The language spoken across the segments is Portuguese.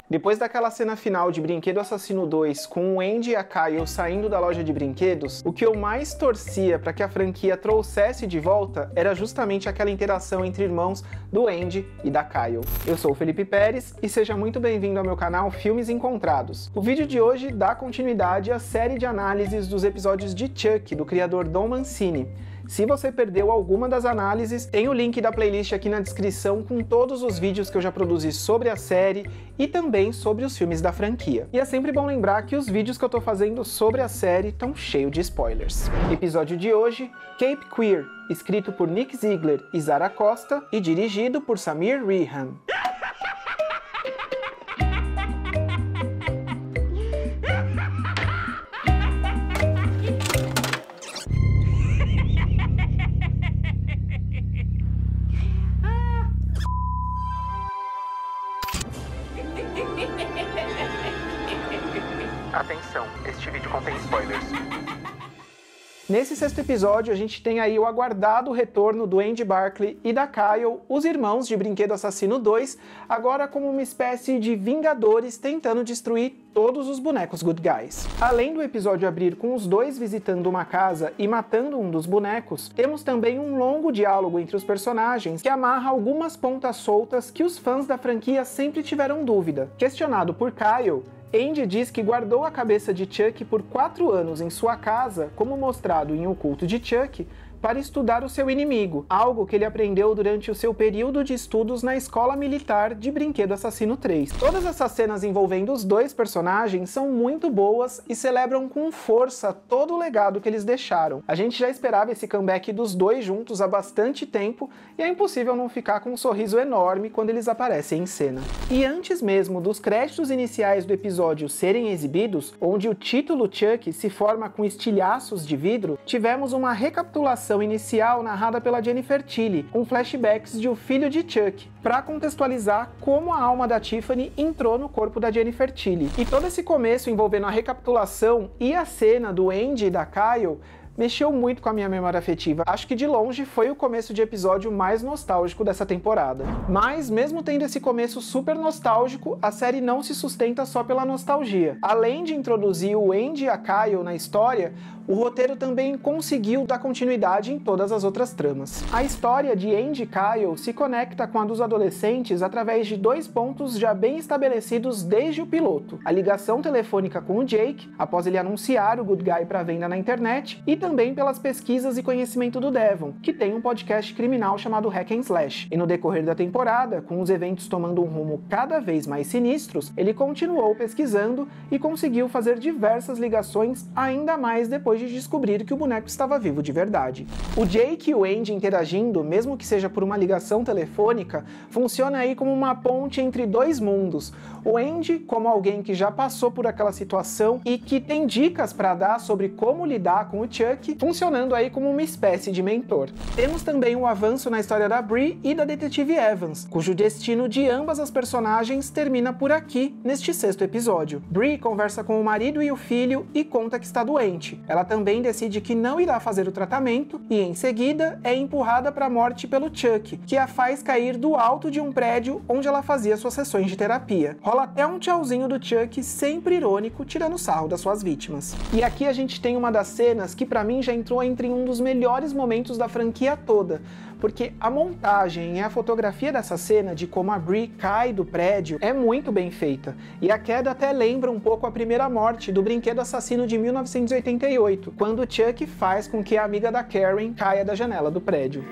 Depois daquela cena final de Brinquedo Assassino 2 com o Andy e a Kyle saindo da loja de brinquedos, o que eu mais torcia para que a franquia trouxesse de volta era justamente aquela interação entre irmãos do Andy e da Kyle. Eu sou o Felipe Pérez e seja muito bem-vindo ao meu canal Filmes Encontrados. O vídeo de hoje dá continuidade à série de análises dos episódios de Chuck, do criador Don Mancini. Se você perdeu alguma das análises, tem o link da playlist aqui na descrição com todos os vídeos que eu já produzi sobre a série e também sobre os filmes da franquia. E é sempre bom lembrar que os vídeos que eu tô fazendo sobre a série estão cheios de spoilers. Episódio de hoje, Cape Queer, escrito por Nick Ziegler e Zara Costa e dirigido por Samir Rihan. Atenção, este vídeo contém spoilers. Nesse sexto episódio, a gente tem aí o aguardado retorno do Andy Barclay e da Kyle, os irmãos de Brinquedo Assassino 2, agora como uma espécie de vingadores tentando destruir todos os bonecos good guys. Além do episódio abrir com os dois visitando uma casa e matando um dos bonecos, temos também um longo diálogo entre os personagens que amarra algumas pontas soltas que os fãs da franquia sempre tiveram dúvida. Questionado por Kyle, Andy diz que guardou a cabeça de Chuck por 4 anos em sua casa, como mostrado em O Culto de Chuck, para estudar o seu inimigo, algo que ele aprendeu durante o seu período de estudos na Escola Militar de Brinquedo Assassino 3. Todas essas cenas envolvendo os dois personagens são muito boas e celebram com força todo o legado que eles deixaram. A gente já esperava esse comeback dos dois juntos há bastante tempo e é impossível não ficar com um sorriso enorme quando eles aparecem em cena. E antes mesmo dos créditos iniciais do episódio serem exibidos, onde o título Chuck se forma com estilhaços de vidro, tivemos uma recapitulação inicial narrada pela Jennifer Tilly, com flashbacks de O Filho de Chuck, para contextualizar como a alma da Tiffany entrou no corpo da Jennifer Tilly. E todo esse começo envolvendo a recapitulação e a cena do Andy e da Kyle mexeu muito com a minha memória afetiva. Acho que de longe foi o começo de episódio mais nostálgico dessa temporada. Mas, mesmo tendo esse começo super nostálgico, a série não se sustenta só pela nostalgia. Além de introduzir o Andy e a Kyle na história, o roteiro também conseguiu dar continuidade em todas as outras tramas. A história de Andy e Kyle se conecta com a dos adolescentes através de 2 pontos já bem estabelecidos desde o piloto: a ligação telefônica com o Jake, após ele anunciar o Good Guy para venda na internet, e também pelas pesquisas e conhecimento do Devon, que tem um podcast criminal chamado Hack and Slash. E no decorrer da temporada, com os eventos tomando um rumo cada vez mais sinistros, ele continuou pesquisando e conseguiu fazer diversas ligações ainda mais depois de descobrir que o boneco estava vivo de verdade. O Jake e o Andy interagindo, mesmo que seja por uma ligação telefônica, funciona aí como uma ponte entre 2 mundos. O Andy como alguém que já passou por aquela situação e que tem dicas para dar sobre como lidar com o Chuck, funcionando aí como uma espécie de mentor. Temos também o avanço na história da Bree e da detetive Evans, cujo destino de ambas as personagens termina por aqui, neste sexto episódio. Bree conversa com o marido e o filho e conta que está doente. Ela também decide que não irá fazer o tratamento e, em seguida, é empurrada para a morte pelo Chuck, que a faz cair do alto de um prédio onde ela fazia suas sessões de terapia. Rola até um tchauzinho do Chuck, sempre irônico, tirando sarro das suas vítimas. E aqui a gente tem uma das cenas que pra mim já entrou entre um dos melhores momentos da franquia toda, porque a montagem e a fotografia dessa cena de como a Bree cai do prédio é muito bem feita, e a queda até lembra um pouco a primeira morte do Brinquedo Assassino de 1988, quando Chuck faz com que a amiga da Karen caia da janela do prédio.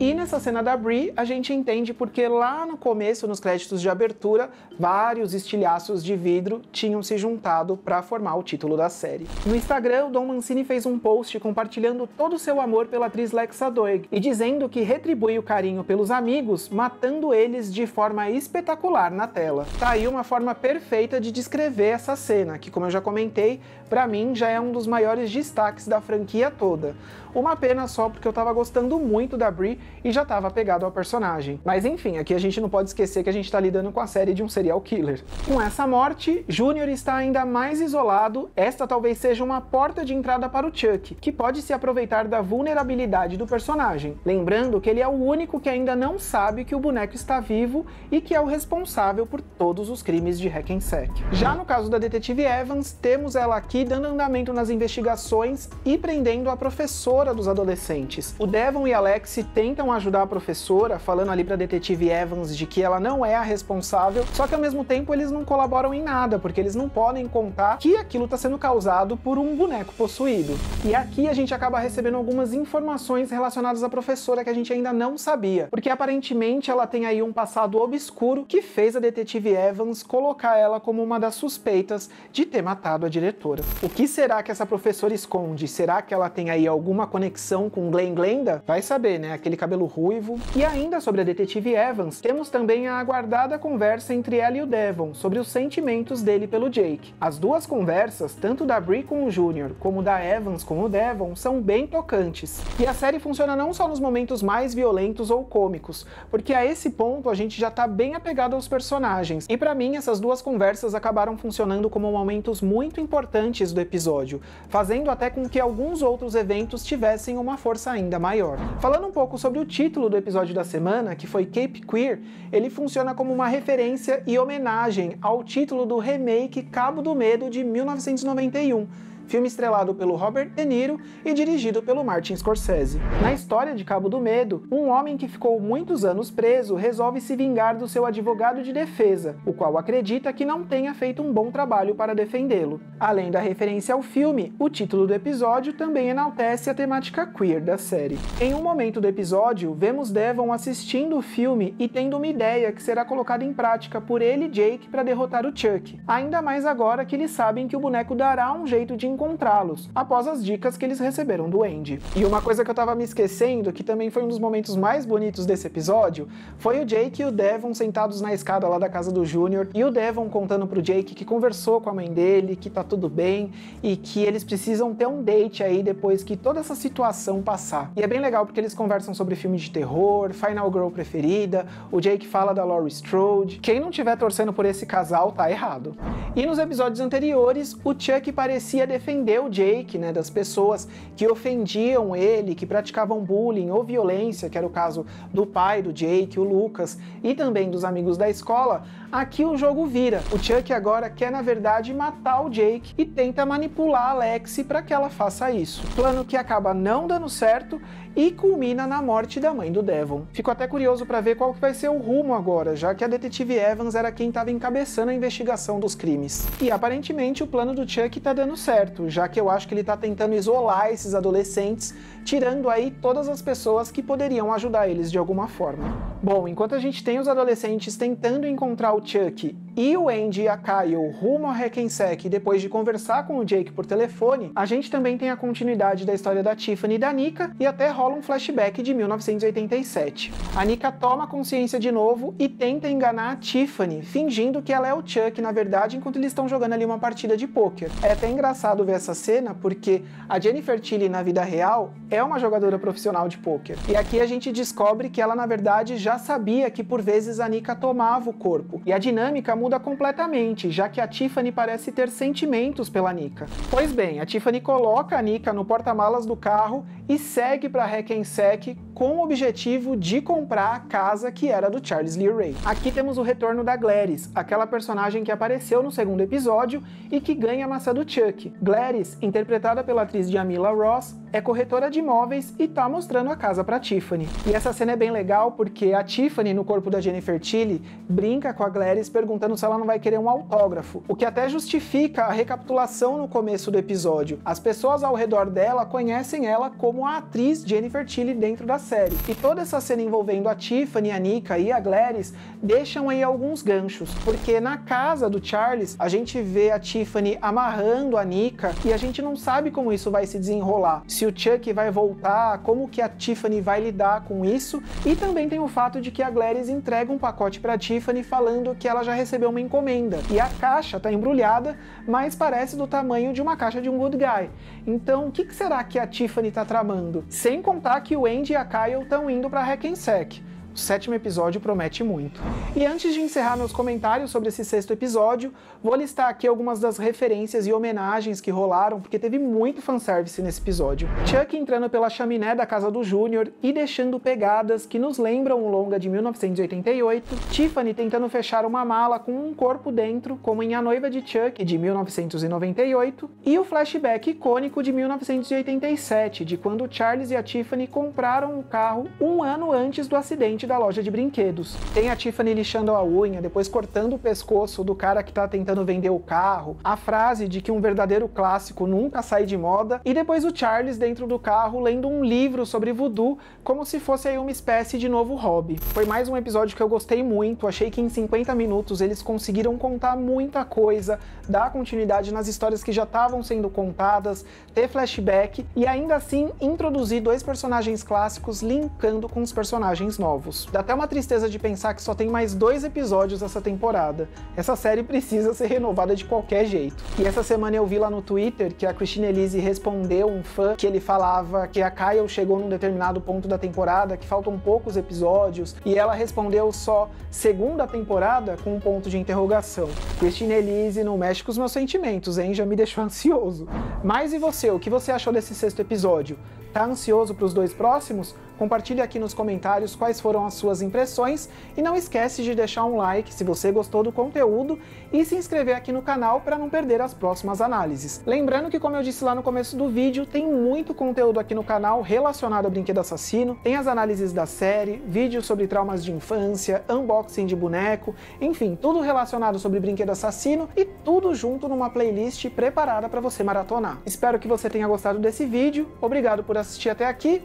E nessa cena da Bree, a gente entende porque lá no começo, nos créditos de abertura, vários estilhaços de vidro tinham se juntado para formar o título da série. No Instagram, o Don Mancini fez um post compartilhando todo o seu amor pela atriz Lexa Doig e dizendo que retribui o carinho pelos amigos, matando eles de forma espetacular na tela. Tá aí uma forma perfeita de descrever essa cena, que, como eu já comentei, pra mim já é um dos maiores destaques da franquia toda. Uma pena só, porque eu tava gostando muito da Bree e já estava apegado ao personagem. Mas enfim, aqui a gente não pode esquecer que a gente está lidando com a série de um serial killer. Com essa morte, Junior está ainda mais isolado. Esta talvez seja uma porta de entrada para o Chuck, que pode se aproveitar da vulnerabilidade do personagem. Lembrando que ele é o único que ainda não sabe que o boneco está vivo e que é o responsável por todos os crimes de Hackensack. Já no caso da detetive Evans, temos ela aqui dando andamento nas investigações e prendendo a professora dos adolescentes. O Devon e Alex tentam ajudar a professora, falando ali para a detetive Evans de que ela não é a responsável, só que ao mesmo tempo eles não colaboram em nada, porque eles não podem contar que aquilo está sendo causado por um boneco possuído. E aqui a gente acaba recebendo algumas informações relacionadas à professora que a gente ainda não sabia, porque aparentemente ela tem aí um passado obscuro que fez a detetive Evans colocar ela como uma das suspeitas de ter matado a diretora. O que será que essa professora esconde? Será que ela tem aí alguma conexão com Glenn Glenda? Vai saber, né? Aquele cabelo ruivo. E ainda sobre a detetive Evans, temos também a aguardada conversa entre ela e o Devon sobre os sentimentos dele pelo Jake. As duas conversas, tanto da Bree com o Junior como da Evans com o Devon, são bem tocantes. E a série funciona não só nos momentos mais violentos ou cômicos, porque a esse ponto a gente já tá bem apegado aos personagens. E pra mim, essas duas conversas acabaram funcionando como momentos muito importantes do episódio, fazendo até com que alguns outros eventos tivessem uma força ainda maior. Falando um pouco sobre o título do episódio da semana, que foi Cape Queer, ele funciona como uma referência e homenagem ao título do remake Cabo do Medo de 1991, filme estrelado pelo Robert De Niro e dirigido pelo Martin Scorsese. Na história de Cabo do Medo, um homem que ficou muitos anos preso resolve se vingar do seu advogado de defesa, o qual acredita que não tenha feito um bom trabalho para defendê-lo. Além da referência ao filme, o título do episódio também enaltece a temática queer da série. Em um momento do episódio, vemos Devon assistindo o filme e tendo uma ideia que será colocada em prática por ele e Jake para derrotar o Chuck, ainda mais agora que eles sabem que o boneco dará um jeito de encontrá-los, após as dicas que eles receberam do Andy. E uma coisa que eu tava me esquecendo, que também foi um dos momentos mais bonitos desse episódio, foi o Jake e o Devon sentados na escada lá da casa do Junior, e o Devon contando pro Jake que conversou com a mãe dele, que tá tudo bem, e que eles precisam ter um date aí depois que toda essa situação passar. E é bem legal porque eles conversam sobre filme de terror, Final Girl preferida, o Jake fala da Laurie Strode. Quem não tiver torcendo por esse casal tá errado. E nos episódios anteriores, o Chuck parecia defender o Jake, né, das pessoas que ofendiam ele, que praticavam bullying ou violência, que era o caso do pai do Jake, o Lucas, e também dos amigos da escola. Aqui o jogo vira. O Chuck agora quer, na verdade, matar o Jake e tenta manipular a Alexi para que ela faça isso. Plano que acaba não dando certo e culmina na morte da mãe do Devon. Fico até curioso para ver qual que vai ser o rumo agora, já que a detetive Evans era quem estava encabeçando a investigação dos crimes. E aparentemente o plano do Chuck tá dando certo, já que eu acho que ele tá tentando isolar esses adolescentes, tirando aí todas as pessoas que poderiam ajudar eles de alguma forma. Bom, enquanto a gente tem os adolescentes tentando encontrar o Chuck e o Andy e a Kyle rumo a Hackensack depois de conversar com o Jake por telefone, a gente também tem a continuidade da história da Tiffany e da Nika e até rola um flashback de 1987. A Nika toma consciência de novo e tenta enganar a Tiffany, fingindo que ela é o Chuck, na verdade, enquanto eles estão jogando ali uma partida de pôquer. É até engraçado ver essa cena, porque a Jennifer Tilly na vida real é uma jogadora profissional de pôquer. E aqui a gente descobre que ela, na verdade, já sabia que por vezes a Nika tomava o corpo. E a dinâmica muda completamente, já que a Tiffany parece ter sentimentos pela Nika. Pois bem, a Tiffany coloca a Nika no porta-malas do carro e segue para Hackensack com o objetivo de comprar a casa que era do Charles Lee Ray. Aqui temos o retorno da Gladys, aquela personagem que apareceu no segundo episódio e que ganha a maçã do Chuck. Gladys, interpretada pela atriz Jamila Ross, é corretora de imóveis e tá mostrando a casa para Tiffany. E essa cena é bem legal porque a Tiffany, no corpo da Jennifer Tilly, brinca com a Gladys perguntando se ela não vai querer um autógrafo, o que até justifica a recapitulação no começo do episódio. As pessoas ao redor dela conhecem ela como a atriz Jennifer Tilly dentro da série. E toda essa cena envolvendo a Tiffany, a Nika e a Gladys deixam aí alguns ganchos, porque na casa do Charles a gente vê a Tiffany amarrando a Nika e a gente não sabe como isso vai se desenrolar. Se o Chuck vai voltar, como que a Tiffany vai lidar com isso, e também tem o fato de que a Gladys entrega um pacote para Tiffany falando que ela já recebeu recebeu uma encomenda, e a caixa está embrulhada, mas parece do tamanho de uma caixa de um good guy. Então, o que será que a Tiffany está tramando? Sem contar que o Andy e a Kyle estão indo para Hackensack. O 7º episódio promete muito. E antes de encerrar meus comentários sobre esse 6º episódio, vou listar aqui algumas das referências e homenagens que rolaram, porque teve muito fanservice nesse episódio. Chuck entrando pela chaminé da casa do Júnior e deixando pegadas que nos lembram o longa de 1988, Tiffany tentando fechar uma mala com um corpo dentro, como em A Noiva de Chuck, de 1998, e o flashback icônico de 1987, de quando Charles e a Tiffany compraram o carro um ano antes do acidente da loja de brinquedos. Tem a Tiffany lixando a unha, depois cortando o pescoço do cara que tá tentando vender o carro, a frase de que um verdadeiro clássico nunca sai de moda, e depois o Charles dentro do carro lendo um livro sobre voodoo, como se fosse aí uma espécie de novo hobby. Foi mais um episódio que eu gostei muito, achei que em 50 minutos eles conseguiram contar muita coisa, dar continuidade nas histórias que já estavam sendo contadas, ter flashback e ainda assim introduzir 2 personagens clássicos linkando com os personagens novos. Dá até uma tristeza de pensar que só tem mais 2 episódios essa temporada. Essa série precisa ser renovada de qualquer jeito. E essa semana eu vi lá no Twitter que a Christine Elise respondeu um fã que ele falava que a Kyle chegou num determinado ponto da temporada, que faltam poucos episódios, e ela respondeu só 2ª temporada com um ponto de interrogação. Christine Elise não mexe com os meus sentimentos, hein? Já me deixou ansioso. Mas e você? O que você achou desse 6º episódio? Tá ansioso para os 2 próximos? Compartilhe aqui nos comentários quais foram as suas impressões e não esquece de deixar um like se você gostou do conteúdo e se inscrever aqui no canal para não perder as próximas análises. Lembrando que, como eu disse lá no começo do vídeo, tem muito conteúdo aqui no canal relacionado ao Brinquedo Assassino, tem as análises da série, vídeos sobre traumas de infância, unboxing de boneco, enfim, tudo relacionado sobre Brinquedo Assassino e tudo junto numa playlist preparada para você maratonar. Espero que você tenha gostado desse vídeo, obrigado por assistir até aqui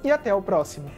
e até o próximo.